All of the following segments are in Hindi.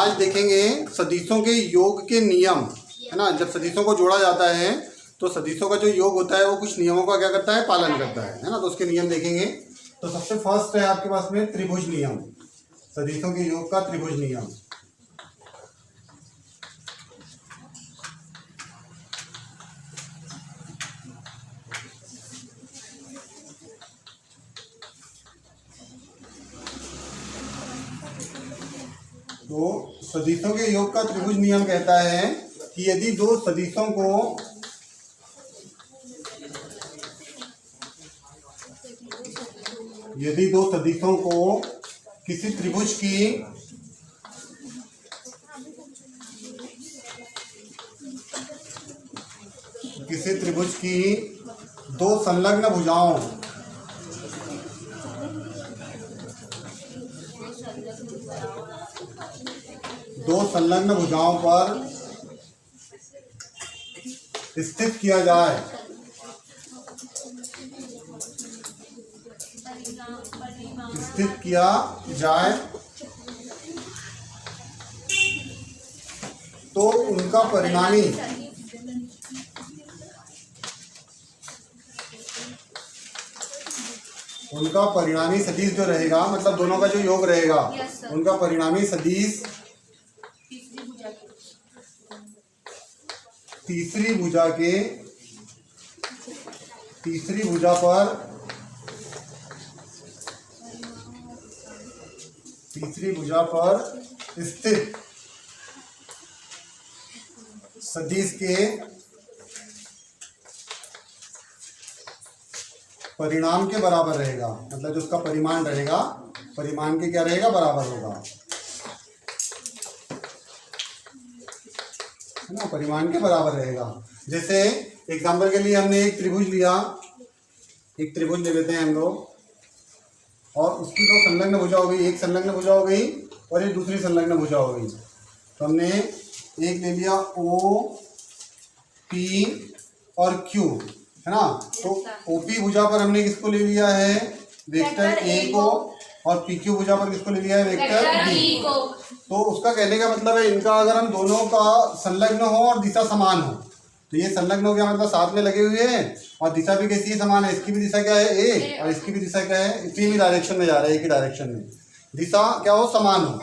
आज देखेंगे सदिशों के योग के नियम, है ना। जब सदिशों को जोड़ा जाता है तो सदिशों का जो योग होता है वो कुछ नियमों का क्या करता है, पालन करता है ना। तो उसके नियम देखेंगे। तो सबसे फर्स्ट है आपके पास में त्रिभुज नियम, सदिशों के योग का त्रिभुज नियम। तो सदिशों के योग का त्रिभुज नियम कहता है कि यदि दो सदिशों को किसी त्रिभुज की दो संलग्न भुजाओं पर स्थित किया जाए तो उनका परिणामी सदिश जो रहेगा, मतलब दोनों का जो योग रहेगा, उनका परिणामी सदिश तीसरी भुजा पर स्थित सदिश के परिणाम के बराबर रहेगा। मतलब जो उसका परिमाण रहेगा, परिमाण के क्या रहेगा, बराबर होगा, है ना। परिमाण के बराबर रहेगा। जैसे एग्जाम्पल के लिए हमने एक त्रिभुज लिया, एक त्रिभुज ले लेते हैं हम लोग, और उसकी दो संलग्न भुजा हो गई, एक संलग्न भुजा हो गई और एक दूसरी संलग्न भुजा हो गई। तो हमने एक ले लिया ओ पी और क्यू, है ना। तो ओपी भुजा पर हमने किसको ले लिया है, वेक्टर ए को, और पी क्यू भुजा पर किसको ले लिया है, वेक्टर बी को। तो उसका कहने का मतलब है इनका अगर हम दोनों का संलग्न हो और दिशा समान हो, तो ये संलग्न हो गया, मतलब साथ में लगे हुए हैं और दिशा भी कैसी है, समान है। इसकी भी दिशा क्या है, ए, और इसकी भी दिशा क्या है, इसी भी डायरेक्शन में जा रहा है, एक ही डायरेक्शन में। दिशा क्या हो, समान हो,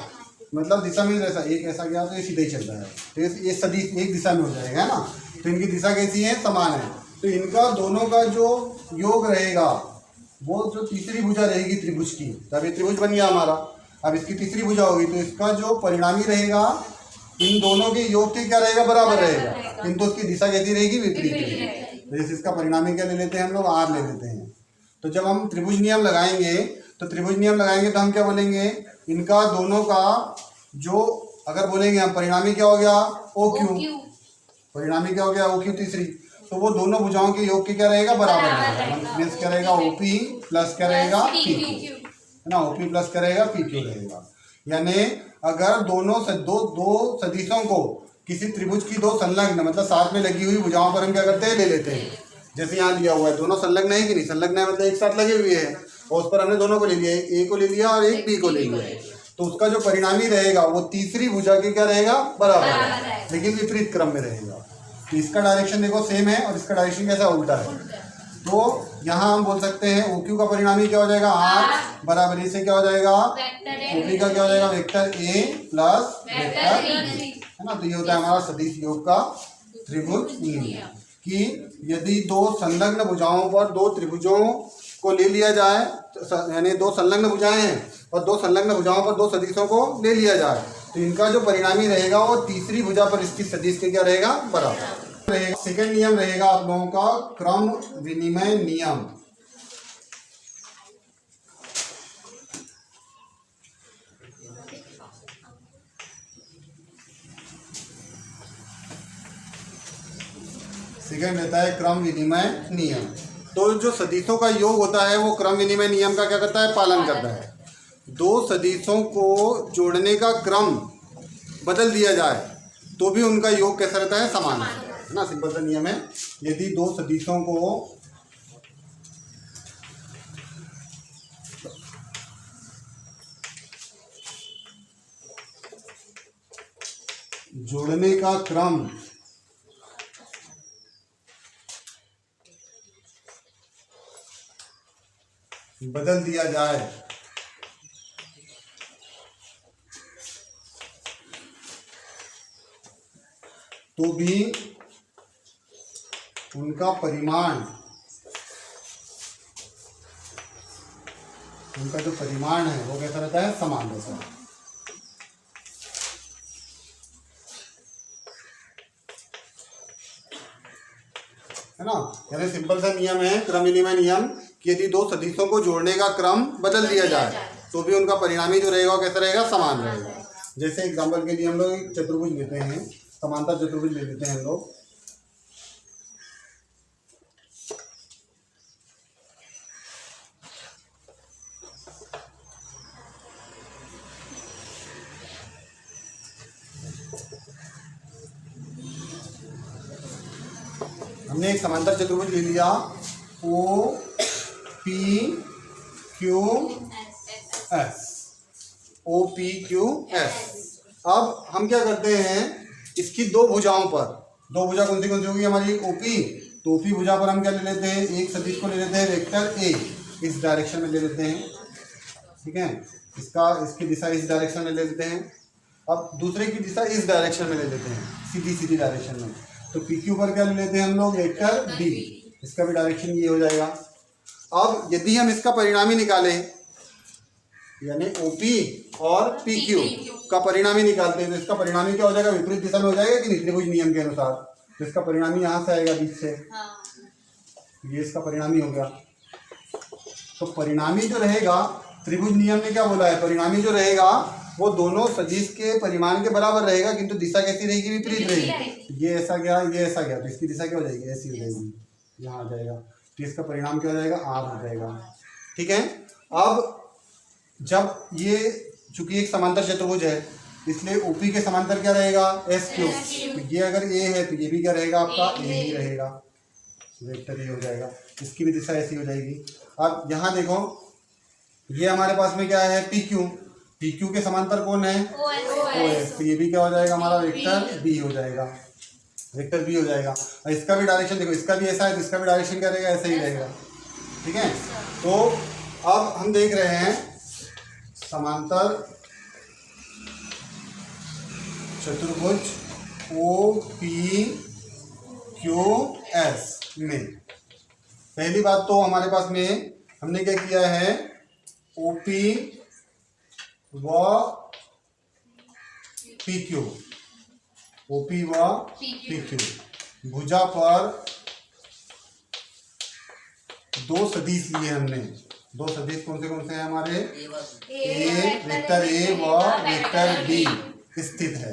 मतलब दिशा में जैसा एक ऐसा गया तो ये सीधे ही चल रहा है, तो ये सदिश एक दिशा में हो जाएगा, है ना। तो इनकी दिशा कैसी है, समान है। तो इनका दोनों का जो योग रहेगा वो जो तीसरी भुजा रहेगी त्रिभुज की, तब ये त्रिभुज बन गया हमारा। अब इसकी तीसरी भुजा होगी तो इसका जो परिणामी रहेगा इन दोनों के योग के क्या रहेगा, बराबर रहेगा, किंतु उसकी दिशा कैसी रहेगी, विपरीत रहेगी। तो जैसे इसका परिणामी क्या ले लेते हैं हम लोग, आर ले लेते हैं। तो जब हम त्रिभुज नियम लगाएंगे तो हम क्या बोलेंगे, इनका दोनों का जो अगर बोलेंगे हम परिणामी क्या हो गया, ओ क्यू, परिणामी क्या हो गया, ओ क्यू तीसरी, तो वो दोनों भुजाओं के योग के क्या रहेगा, बराबर रहेगा। मीन्स क्या रहेगा, ओपी प्लस क्या रहेगा, पी क्यू, है ना। ओपी प्लस क्या रहेगा, पी क्यू रहेगा। यानी अगर दो सदिशों को किसी त्रिभुज की दो संलग्न, मतलब साथ में लगी हुई भुजाओं पर हम क्या करते हैं, ले लेते हैं। जैसे यहाँ लिया हुआ है, दोनों संलग्न है कि नहीं, संलग्न है मतलब एक साथ लगे हुए हैं, और उस पर हमने दोनों को ले लिया, एक ए को ले लिया और एक बी को ले लिया। तो उसका जो परिणामी रहेगा वो तीसरी भुजा के क्या रहेगा, बराबर है, लेकिन विपरीत क्रम में रहेगा। तो इसका डायरेक्शन देखो सेम है और इसका डायरेक्शन कैसा, उल्टा है। तो यहाँ हम बोल सकते हैं OQ का परिणामी क्या हो जाएगा, आर, बराबरी से क्या हो जाएगा, OP का क्या हो जाएगा, vector A plus vector B, है ना। तो ये होता है हमारा सदिश योग का त्रिभुज नियम, कि यदि दो संलग्न भुजाओं पर दो त्रिभुजों को ले लिया जाए, यानी दो संलग्न भुजाएं हैं और दो संलग्न भुजाओं पर दो सदिशों को ले लिया जाए, तो इनका जो परिणामी रहेगा वो तीसरी भुजा पर इसकी सदिश के क्या रहेगा, बराबर रहेगा। सेकंड नियम रहेगा आप लोगों का क्रम विनिमय नियम। सेकंड रहता है क्रम विनिमय नियम। तो जो सदिशों का योग होता है वो क्रम विनिमय नियम का क्या करता है, पालन करता है। दो सदिशों को जोड़ने का क्रम बदल दिया जाए तो भी उनका योग कैसा रहता है, समान है ना। सिंपल सा नियम है, यदि दो सदिशों को जोड़ने का क्रम बदल दिया जाए तो भी उनका जो परिमाण है वो कैसा रहता है, समान रहता है। है ना। यानी सिंपल सा नियम है, क्रम विनिमय नियम, कि यदि दो सदिशों को जोड़ने का क्रम बदल दिया जाए तो भी उनका परिणामी जो रहेगा वो कैसा रहेगा, समान रहेगा। जैसे एग्जाम्पल के लिए हम लोग एक चतुर्भुज लेते हैं, समांतर चतुर्भुज ले लेते हैं हम लोग। हमने एक समांतर चतुर्भुज ले लिया, O P Q S, O P Q S. अब हम क्या करते हैं, इसकी दो भुजाओं पर, दो भुजा कौन सी होगी हमारी, ओपी, तो ओपी भुजा पर हम क्या ले लेते हैं, एक सदिश को ले लेते हैं वेक्टर ए, इस डायरेक्शन में ले लेते हैं। ठीक है, इसकी दिशा इस डायरेक्शन में ले लेते हैं। अब दूसरे की दिशा इस डायरेक्शन में ले लेते हैं, सीधी सीधी डायरेक्शन में। तो पी क्यू पर क्या ले लेते हैं हम लोग, वेक्टर डी, इसका भी डायरेक्शन ये हो जाएगा। अब यदि हम इसका परिणामी निकालें, यानी ओपी और पी क्यू का परिणामी निकालते हैं, तो इसका परिणामी क्या हो जाएगा, विपरीत दिशा में हो जाएगा कि नहीं, त्रिभुज नियम के अनुसार। तो इसका परिणामी यहाँ से आएगा बीच से, ये इसका परिणामी हो गया। तो परिणामी जो रहेगा, त्रिभुज नियम ने क्या बोला है, परिणामी जो रहेगा वो दोनों सदिश के परिमाण के बराबर रहेगा, किंतु दिशा कैसी रहेगी, विपरीत रहेगी। ये ऐसा गया, ये ऐसा गया, तो इसकी दिशा क्या हो जाएगी, ऐसी हो जाएगी, यहाँ आ जाएगा। तो इसका परिणाम क्या हो जाएगा, आर हो जाएगा। ठीक है। अब जब ये चूंकि एक समांतर चतुर्भुज है, इसलिए ओपी के समांतर क्या रहेगा, एस क्यू। तो ये अगर ए है तो ये भी क्या रहेगा आपका, ए ही रहेगा, वेक्टर ए हो जाएगा। इसकी भी दिशा ऐसी हो जाएगी। अब यहाँ देखो, ये हमारे पास में क्या है, पी क्यू, पी क्यू के समांतर कौन है, ओ एस, तो ये भी क्या हो जाएगा हमारा, वेक्टर बी हो जाएगा, वेक्टर बी हो जाएगा। और इसका भी डायरेक्शन देखो, इसका भी ऐसा है तो इसका भी डायरेक्शन क्या रहेगा, ऐसा ही रहेगा। ठीक है। तो अब हम देख रहे हैं समांतर चतुर्भुज ओ पी क्यू एस में पहली बात तो हमारे पास में हमने क्या किया है, ओपी व पी क्यू, ओपी व पी क्यू भुजा पर दो सदिश लिए हमने। दो सदिश कौन से हैं हमारे, ए वेक्टर ए व वेक्टर बी स्थित है।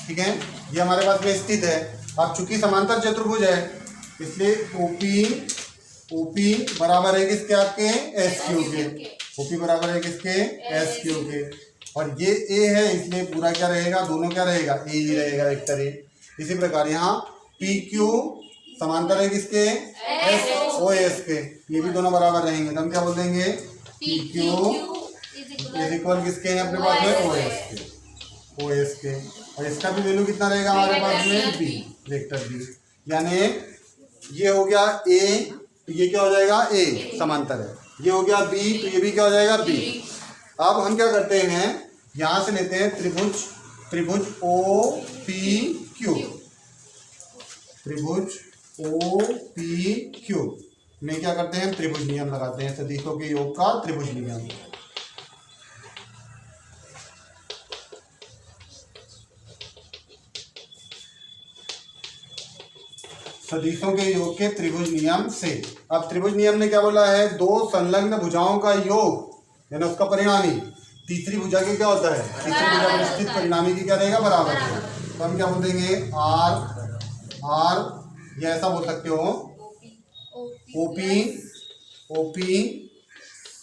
ठीक है, ये हमारे पास में स्थित है। अब चूंकि समांतर चतुर्भुज है, इसलिए ओपी बराबर है किसके, आपके एस क्यू के, ओपी बराबर है किसके, एस क्यू के। और ये ए है, इसलिए पूरा क्या रहेगा, दोनों क्या रहेगा, ए ही रहेगा, वेक्टर ए। इसी प्रकार यहाँ पी क्यू समांतर है किसके, एस ओ एस के, ये भी दोनों बराबर रहेंगे, तो हम क्या बोल देंगे, पी क्यू इज इक्वल किसके हैं अपने पास में, ओ एस के, ओ एस के। और इसका भी वैल्यू कितना रहेगा हमारे पास में, बी, वेक्टर बी। यानी ये हो गया ए, तो ये क्या हो जाएगा, ए समांतर है। ये हो गया बी, तो ये भी क्या हो जाएगा, बी। अब हम क्या करते हैं, यहाँ से लेते हैं त्रिभुज ओ पी क्यू, त्रिभुज ओ पी क्यू में क्या करते हैं, त्रिभुज नियम लगाते हैं, सदिशों के योग का त्रिभुज नियम। सदिशों के योग के त्रिभुज नियम से। अब त्रिभुज नियम ने क्या बोला है, दो संलग्न भुजाओं का योग यानी उसका परिणामी तीसरी भुजा के क्या होता है, तीसरी भुजा पर स्थित परिणामी की क्या रहेगा, बराबर है। तो हम क्या बोल देंगे, आर या ऐसा बोल सकते हो, OP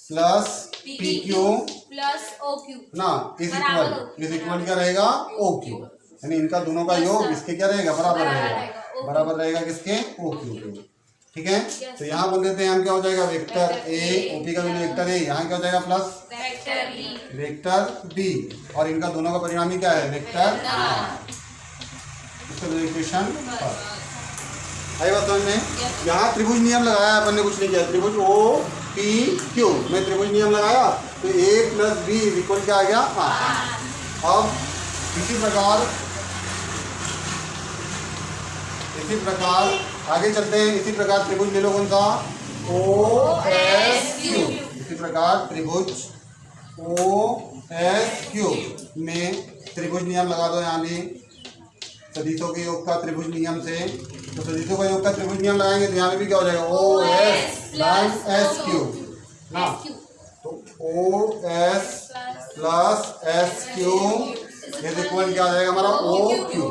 plus P Q plus O Q ना इज इक्वल क्या रहेगा, ओ क्यू। यानी इनका दोनों का योग इसके क्या रहेगा, बराबर रहेगा, बराबर रहेगा किसके, ओ क्यू के। ठीक है। तो यहाँ बोल देते हैं हम क्या हो जाएगा वेक्टर ए, ओपी का वैल्यू वेक्टर ए, यहाँ क्या हो जाएगा प्लस वेक्टर बी, और इनका दोनों का परिणामी क्या है वेक्टर। इसका इक्वेशन आई बात समझ में। यहाँ त्रिभुज नियम लगाया अपन ने, कुछ नहीं किया। त्रिभुज ओ पी क्यू में त्रिभुज नियम लगाया तो ए प्लस बी इक्वल क्या आ गया आर। अब इसी प्रकार आगे चलते हैं। इसी प्रकार त्रिभुज ले लो कौन सा ओ एस क्यू। इसी प्रकार त्रिभुज ओ एस क्यू में त्रिभुज नियम लगा दो यहाँ भी सदिशों के योग का त्रिभुज नियम से। तो सदिशों का योग का त्रिभुज नियम लगाएंगे तो यहाँ पे भी क्या हो जाएगा O S plus S Q ना। तो O S plus S Q is equal क्या आ जाएगा हमारा ओ क्यू।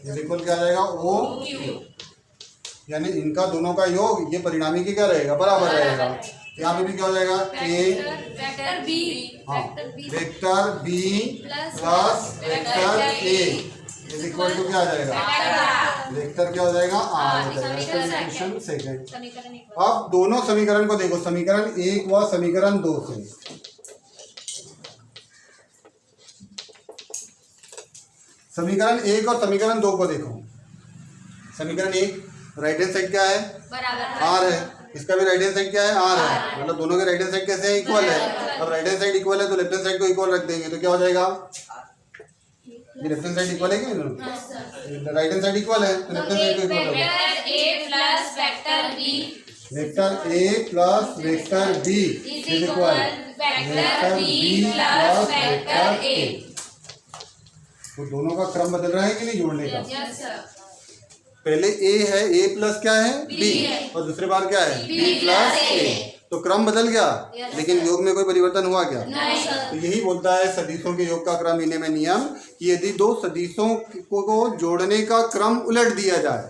इज इक्वल क्या आ जाएगा ओ क्यू, यानी इनका दोनों का योग ये परिणामी के क्या रहेगा बराबर रहेगा। यहाँ पे भी क्या हो जाएगा ए वेक्टर बी, हाँ vector B plus vector A is equal to क्या आ जाएगा वेक्टर क्या हो जाएगा आर हो जाएगा। इसका इक्वेशन सेकंड। अब दोनों समीकरण को देखो, समीकरण एक व समीकरण दो से। समीकरण एक और समीकरण दो को देखो। समीकरण एक राइट हैंड साइड क्या है आर है, इसका भी राइट हैंड साइड क्या है आर है, मतलब दोनों के राइट हैंड साइड कैसे है इक्वल है। अब राइट हैंड साइड इक्वल है तो लेफ्ट हैंड साइड को इक्वल रख देंगे तो क्या हो जाएगा ये लेफ्ट हैंड साइड इक्वल है क्या, राइट हैंड साइड इक्वल है तो लेफ्ट हैंड साइड को इक्वल कर दो। Vector A plus vector B is equal vector B plus vector A. तो दोनों का क्रम बदल रहा है कि नहीं जोड़ने का। पहले ए है, ए प्लस क्या है बी, और दूसरे बार क्या है बी प्लस ए। तो क्रम बदल गया लेकिन योग में कोई परिवर्तन हुआ क्या। तो यही बोलता है सदिशों के योग का क्रम इन्हें में नियम कि यदि दो सदिशों को जोड़ने का क्रम उलट दिया जाए,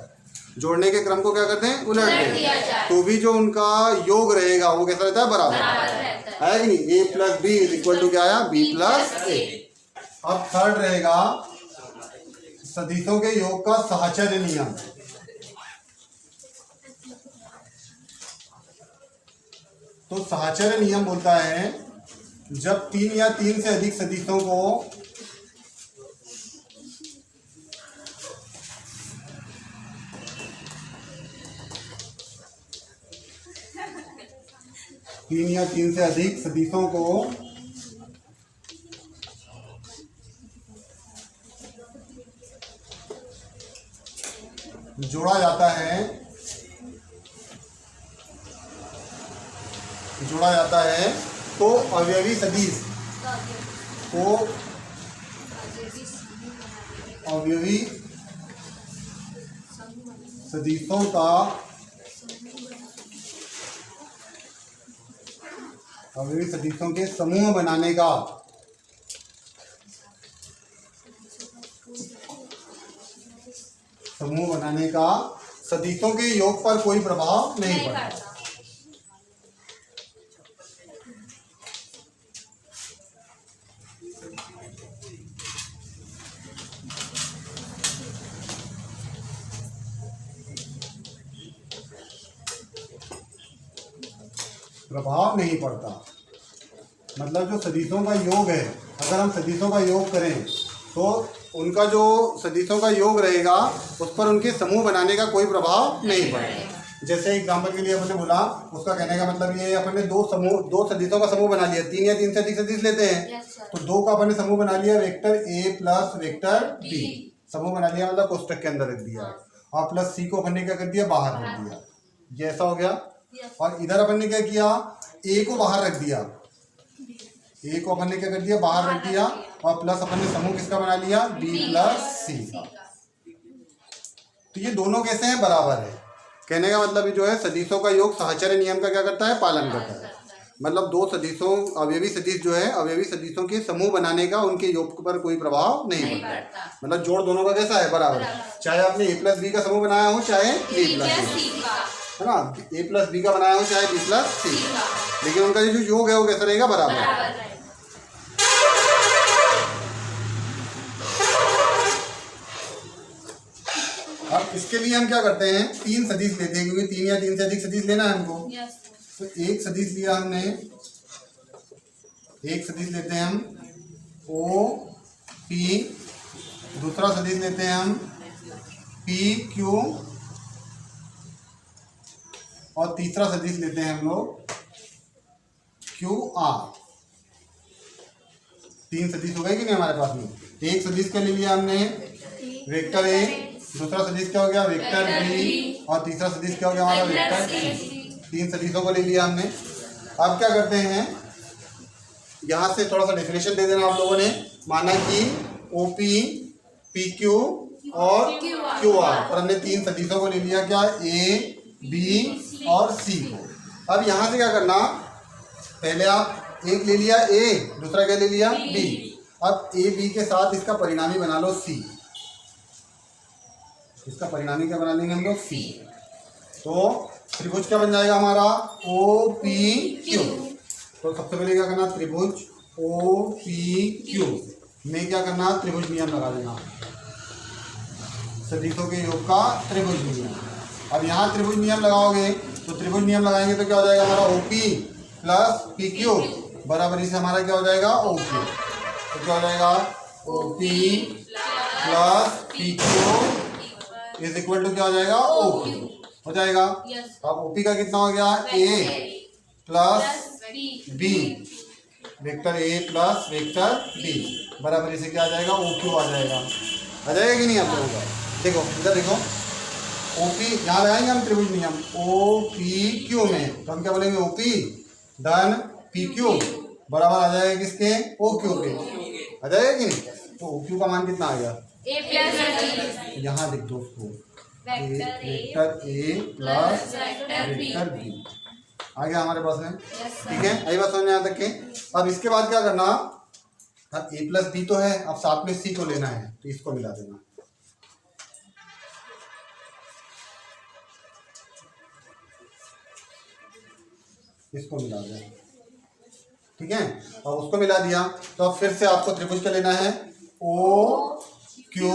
जोड़ने के क्रम को क्या करते हैं उलट दें, तो भी जो उनका योग रहेगा वो कैसा रहता है बराबर है कि नहीं। A plus B is equal to क्या आया बी प्लस ए। अब थर्ड रहेगा सदिशों के योग का साहचर्य नियम। तो साहचर्य नियम बोलता है जब तीन या तीन से अधिक सदिशों को जोड़ा जाता है तो अवयवी सदिश को अवयवी सदिशों का अवयवी सदिशों के समूह बनाने का सदिशों के योग पर कोई प्रभाव नहीं पड़ता। प्रभाव नहीं पड़ता मतलब जो सदिशों का योग है, अगर हम सदिशों का योग करें तो उनका जो सदिशों का योग रहेगा उस पर उनके समूह बनाने का कोई प्रभाव नहीं पड़ेगा। जैसे एग्जाम्पल के लिए अपन ने बोला, उसका कहने का मतलब ये अपन ने दो सदिशों का समूह बना लिया, तीन या तीन से अधिक सदिश लेते हैं तो दो का अपन ने समूह बना लिया vector A plus vector B, समूह बना लिया मतलब कोष्टक के अंदर रख दिया, और प्लस सी को अपन ने क्या कर दिया बाहर रख दिया, ये ऐसा हो गया। और इधर अपन ने क्या किया ए को बाहर रख दिया, ए को अपन ने क्या कर दिया बाहर रख दिया, और प्लस अपन ने समूह किसका बना लिया बी प्लस सी का। तो ये दोनों कैसे हैं बराबर है। कहने का मतलब जो है सदिशों का योग साहचर्य नियम का क्या करता है पालन करता है। मतलब दो सदिशों अवयवी सदिश जो है अवयवी सदिशों के समूह बनाने का उनके योग पर कोई प्रभाव नहीं पड़ता। मतलब जोड़ दोनों का कैसा है बराबर, चाहे आपने ए प्लस बी का समूह बनाया हो चाहे बी प्लस सी है ना, ए प्लस बी का बनाया हो चाहे बी प्लस सी, लेकिन उनका जो योग है वो कैसा रहेगा बराबर। अब अब इसके लिए हम क्या करते हैं, 3 सदिश लेते हैं, क्योंकि 3 या 3 से अधिक सदिश लेना है हमको। तो एक सदिश लिया हमने, एक सदिश लेते हैं हम ओ पी, दूसरा सदिश लेते हैं हम पी क्यू, और तीसरा सदिश लेते हैं हम लोग क्यू आर। 3 सदिश हो गए कि नहीं हमारे पास में। एक सदिश का ले लिया हमने वेक्टर ए, दूसरा सदिश क्या हो गया वेक्टर बी, और तीसरा सदिश क्या हो गया हमारा वेक्टर सी। 3 सदिशों को ले लिया हमने। अब क्या करते हैं, यहाँ से थोड़ा सा डेफिनेशन दे देना आप लोगों ने। माना कि ओ पी, पी क्यू और क्यू आर, और हमने 3 सदिशों को ले लिया क्या, ए बी और सी को। अब यहाँ से क्या करना, पहले आप एक ले लिया ए, दूसरा क्या ले लिया बी। अब ए बी के साथ इसका परिणामी बना लो सी। इसका परिणामी क्या बना लेंगे हम लोग, सी। तो त्रिभुज क्या बन जाएगा हमारा, ओ पी क्यू। तो सबसे पहले क्या करना, त्रिभुज ओ पी क्यू में क्या करना, त्रिभुज नियम लगा देना, सदिशों के योग का त्रिभुज नियम। अब यहाँ त्रिभुज नियम लगाओगे तो त्रिभुज नियम लगाएंगे तो क्या हो जाएगा हमारा, O P plus P Q बराबर से हमारा क्या हो जाएगा, ओ क्यू। तो क्या हो जाएगा, O P plus P Q is equal to क्या हो जाएगा, ओ क्यू हो जाएगा। अब ओपी का कितना हो गया, A plus B, vector A plus vector B बराबर इसे क्या आ जाएगा, ओ क्यू आ जाएगा। आ जाएगा कि नहीं आप लोगों का। देखो इधर देखो, ओपी यहाँ लगाएंगे हम त्रिभुज नियम ओ पी क्यू में, तो हम क्या बोलेंगे, ओपी धन पी क्यू बराबर आ जाएगा किसके, ओ क्यू के। आ जाएगा कि नहीं। तो ओ क्यू का मान कितना आ गया, यहाँ लिख दो उसको, vector A plus vector B आ गया हमारे पास में। ठीक है, यही बात समझ में यहाँ तक के। अब इसके बाद क्या करना, अब ए प्लस बी तो है, अब साथ में सी को लेना है, तो इसको मिला देना। इसको मिला दिया, ठीक है। अब उसको मिला दिया तो अब फिर से आपको त्रिभुज क्या लेना है, ओ क्यू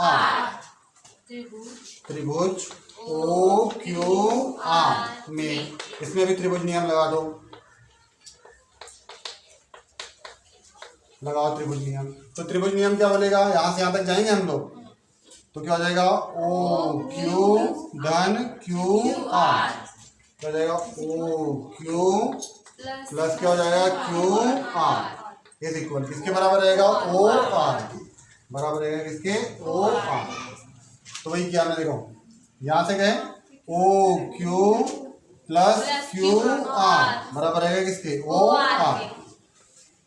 आर। त्रिभुज ओ क्यू आर में इसमें भी त्रिभुज नियम लगा दो, लगाओ त्रिभुज नियम। तो त्रिभुज नियम क्या बोलेगा, यहाँ से यहाँ तक जाएंगे हम लोग, तो क्या हो जाएगा, ओ क्यू धन क्यू आर, क्या हो जाएगा, ओ क्यू प्लस क्या हो जाएगा, क्यू आर इज इक्वल किसके बराबर रहेगा, ओ आर के बराबर रहेगा, किसके, ओ आर। तो वही किया हमने, देखो यहाँ से गए, O Q plus Q R बराबर रहेगा किसके, ओ आर।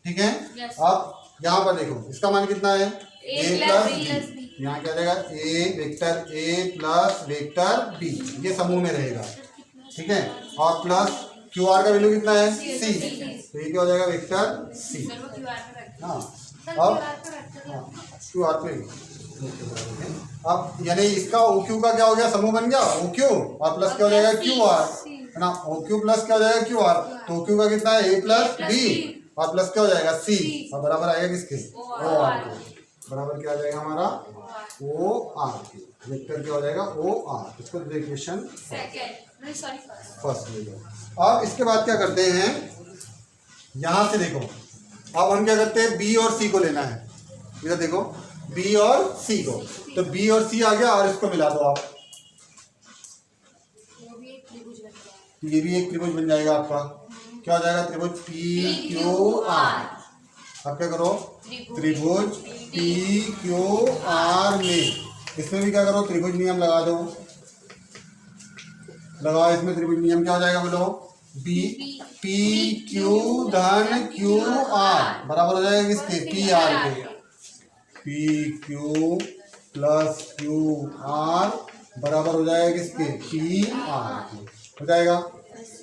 ठीक है। अब यहाँ पर देखो इसका मान कितना है, ए प्लस बी। यहाँ क्या रहेगा, a vector A plus vector B, ये समूह में रहेगा। ठीक है, और प्लस क्यू आर का वैल्यू कितना है, सी, तो ये क्या हो जाएगा, वेक्टर सी। हाँ, अब क्यू आर पे, अब यानी इसका ओ क्यू का क्या हो गया, समूह बन गया ओ क्यू, और प्लस क्या हो जाएगा, क्यू आर, है ना। ओ क्यू प्लस क्या हो जाएगा, क्यू आर। तो ओ क्यू का कितना है, ए प्लस बी, और प्लस क्या हो जाएगा, सी, और बराबर आएगा किसके, ओ आर के। बराबर क्या आ जाएगा हमारा, ओ आर के। वेक्टर क्या हो जाएगा, ओ आर। इसको इक्वेशन फर्स्ट ले लो। अब इसके बाद क्या करते हैं, यहां से देखो, अब हम क्या करते हैं, बी और सी को लेना है। इधर देखो, बी और सी को, तो बी और सी आ गया, और इसको मिला दो आप, ये भी एक त्रिभुज बन जाएगा आपका। क्या हो जाएगा, त्रिभुज पी क्यू आर। अब क्या करो, त्रिभुज पी क्यू आर में इसमें भी क्या करो, त्रिभुज नियम लगा दो। लगाओ इसमें त्रिभुज नियम, क्या हो जाएगा बोलो, बी पी क्यू धन क्यू आर बराबर हो जाएगा किसके, पी आर के। P Q plus Q R बराबर हो जाएगा किसके, पी आर के। हो जाएगा,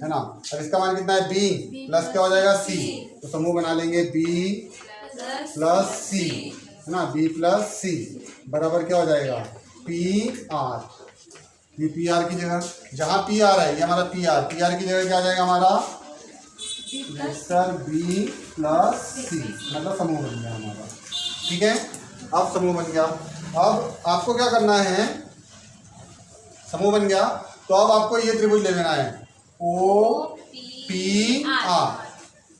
है ना। अब इसका मान कितना है, बी प्लस क्या हो जाएगा, सी। तो समूह बना लेंगे बी प्लस सी, है ना। बी प्लस सी बराबर क्या हो जाएगा, पी आर। ये पी आर की जगह, जहाँ पी आर है ये हमारा पी आर की जगह क्या आ जाएगा हमारा, वेक्टर बी प्लस सी, मतलब समूह बन गया हमारा। ठीक है, अब समूह बन गया। अब आपको क्या करना है, समूह बन गया। तो अब आपको ये त्रिभुज ले लेना है ओ पी आर,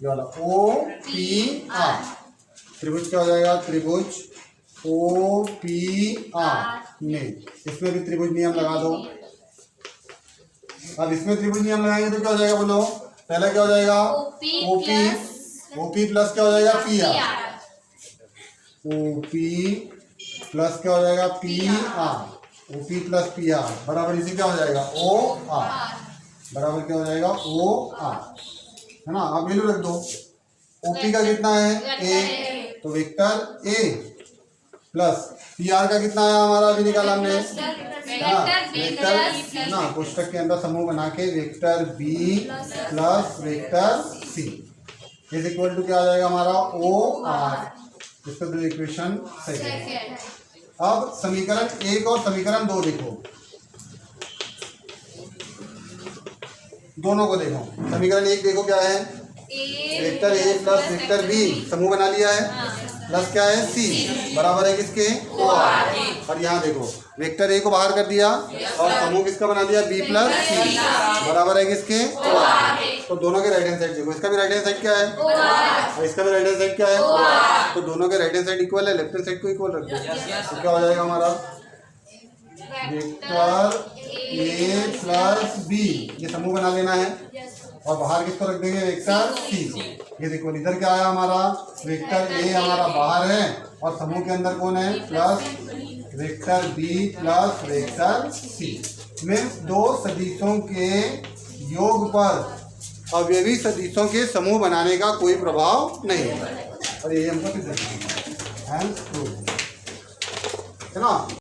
ये वाला ओ पी आर त्रिभुज क्या हो जाएगा, त्रिभुज ओ पी आर नहीं, इसमें भी त्रिभुज नियम लगा दो। अब इसमें त्रिभुज नियम लगाएंगे तो क्या हो जाएगा बोलो, पहला क्या हो जाएगा ओपी प्लस क्या हो जाएगा पी आर, ओपी प्लस क्या हो जाएगा P R, OP plus P R बराबर इसी क्या हो जाएगा ओ आर, बराबर क्या हो जाएगा ओ आर, है ना। आप वैल्यू रख दो, ओपी का कितना है ए, तो vector A plus P R का कितना है हमारा अभी निकाला हमने, वेक्टर ना कोष्टक के अंदर समूह बना के vector B plus vector C is equal to क्या आ जाएगा हमारा ओ आर। इसका तो इक्वेशन सही है। अब समीकरण 1 और समीकरण 2 देखो, दोनों को देखो। समीकरण 1 देखो क्या है, vector A plus vector B समूह बना लिया है, प्लस क्या है सी बराबर है किसके ओ आर। और यहाँ देखो वेक्टर ए को बाहर कर दिया और समूह किसका बना दिया बी प्लस सी बराबर है किसके ओ आर। तो दोनों के राइट हैंड साइड देखो, इसका भी राइट हैंड साइड क्या है और इसका भी राइट हैंड साइड क्या है, तो दोनों के राइट हैंड साइड इक्वल है, लेफ्ट हैंड साइड को इक्वल रख दो। तो क्या हो जाएगा हमारा वेक्टर ए प्लस बी ये समूह बना लेना है और बाहर किसको रख देंगे वेक्टर सी। ये देखो इधर क्या आया हमारा वेक्टर ए हमारा बाहर है और समूह के अंदर कौन है plus vector B plus vector C में दो सदिशों के योग पर अवयवी सदिशों के समूह बनाने का कोई प्रभाव नहीं है। और ये हमको है ना।